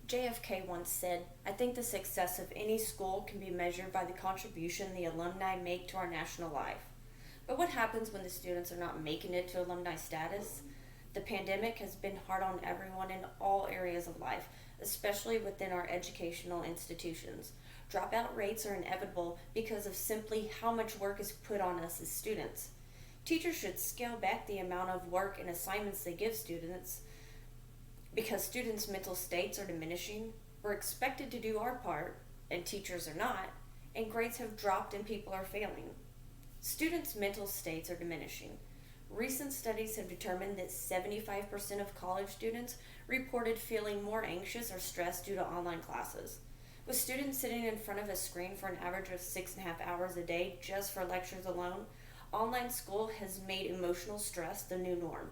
JFK once said, "I think the success of any school can be measured by the contribution the alumni make to our national life." But what happens when the students are not making it to alumni status? The pandemic has been hard on everyone in all areas of life, especially within our educational institutions. Dropout rates are inevitable because of simply how much work is put on us as students. Teachers should scale back the amount of work and assignments they give students because students' mental states are diminishing. We're expected to do our part, and teachers are not, and grades have dropped and people are failing. Students' mental states are diminishing. Recent studies have determined that 75% of college students reported feeling more anxious or stressed due to online classes. With students sitting in front of a screen for an average of 6.5 hours a day just for lectures alone, online school has made emotional stress the new norm.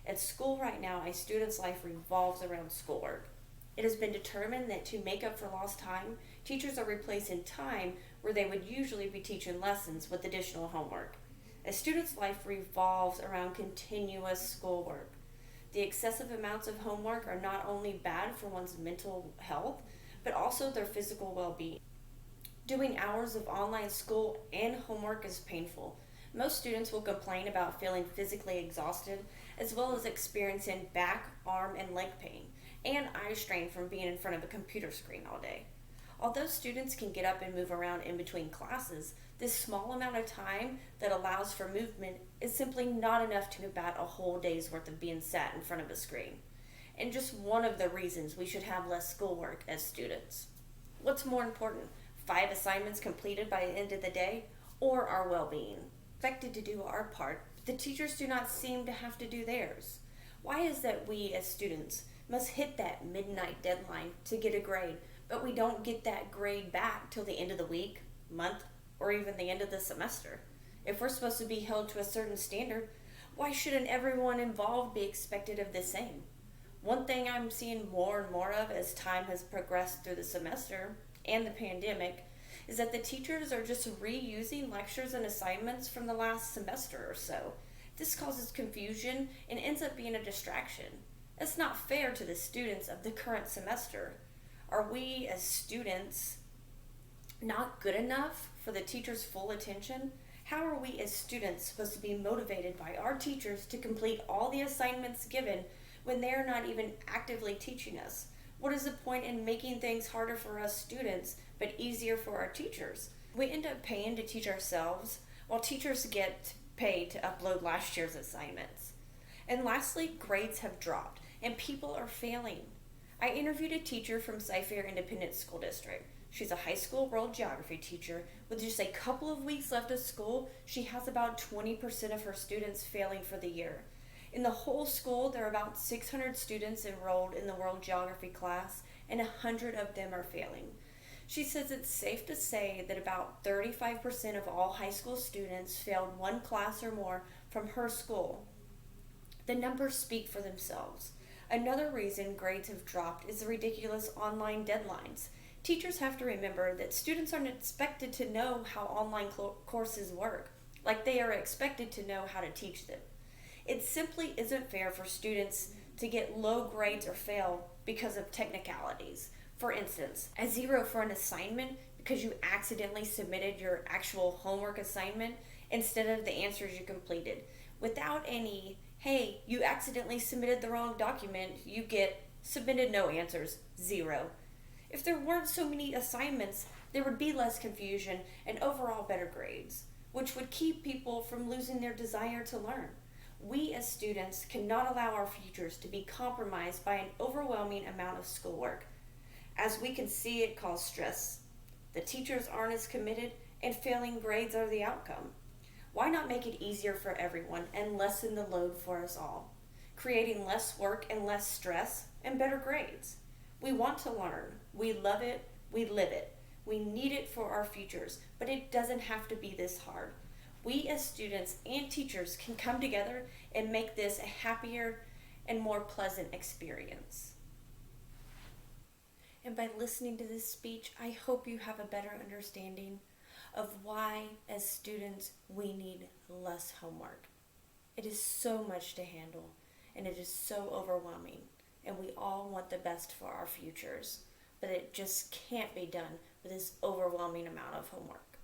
At school right now, a student's life revolves around schoolwork. It has been determined that to make up for lost time, teachers are replacing time where they would usually be teaching lessons with additional homework. A student's life revolves around continuous schoolwork. The excessive amounts of homework are not only bad for one's mental health, but also their physical well-being. Doing hours of online school and homework is painful. Most students will complain about feeling physically exhausted, as well as experiencing back, arm, and leg pain, and eye strain from being in front of a computer screen all day. Although students can get up and move around in between classes, this small amount of time that allows for movement is simply not enough to combat a whole day's worth of being sat in front of a screen. And just one of the reasons we should have less schoolwork as students. What's more important, 5 assignments completed by the end of the day, or our well-being? Expected to do our part, but the teachers do not seem to have to do theirs. Why is that we as students must hit that midnight deadline to get a grade, but we don't get that grade back till the end of the week, month, or even the end of the semester? If we're supposed to be held to a certain standard, why shouldn't everyone involved be expected of the same? One thing I'm seeing more and more of as time has progressed through the semester and the pandemic is that the teachers are just reusing lectures and assignments from the last semester or so. This causes confusion and ends up being a distraction. It's not fair to the students of the current semester. Are we as students not good enough for the teacher's full attention? How are we as students supposed to be motivated by our teachers to complete all the assignments given when they're not even actively teaching us? What is the point in making things harder for us students but easier for our teachers? We end up paying to teach ourselves while teachers get paid to upload last year's assignments. And lastly, grades have dropped and people are failing. I interviewed a teacher from Cy-Fair Independent School District. She's a high school world geography teacher. With just a couple of weeks left of school, she has about 20% of her students failing for the year. In the whole school, there are about 600 students enrolled in the world geography class, and 100 of them are failing. She says it's safe to say that about 35% of all high school students failed one class or more from her school. The numbers speak for themselves. Another reason grades have dropped is the ridiculous online deadlines. Teachers have to remember that students aren't expected to know how online courses work, like they are expected to know how to teach them. It simply isn't fair for students to get low grades or fail because of technicalities. For instance, a 0 for an assignment because you accidentally submitted your actual homework assignment instead of the answers you completed. Without any, hey, you accidentally submitted the wrong document, you get submitted no answers, 0. If there weren't so many assignments, there would be less confusion and overall better grades, which would keep people from losing their desire to learn. We as students cannot allow our futures to be compromised by an overwhelming amount of schoolwork. As we can see, it causes stress. The teachers aren't as committed, and failing grades are the outcome. Why not make it easier for everyone and lessen the load for us all, creating less work and less stress and better grades? We want to learn. We love it. We live it. We need it for our futures, but it doesn't have to be this hard. We as students and teachers can come together and make this a happier and more pleasant experience. And by listening to this speech, I hope you have a better understanding of why, as students, we need less homework. It is so much to handle, and it is so overwhelming. and we all want the best for our futures, but it just can't be done with this overwhelming amount of homework.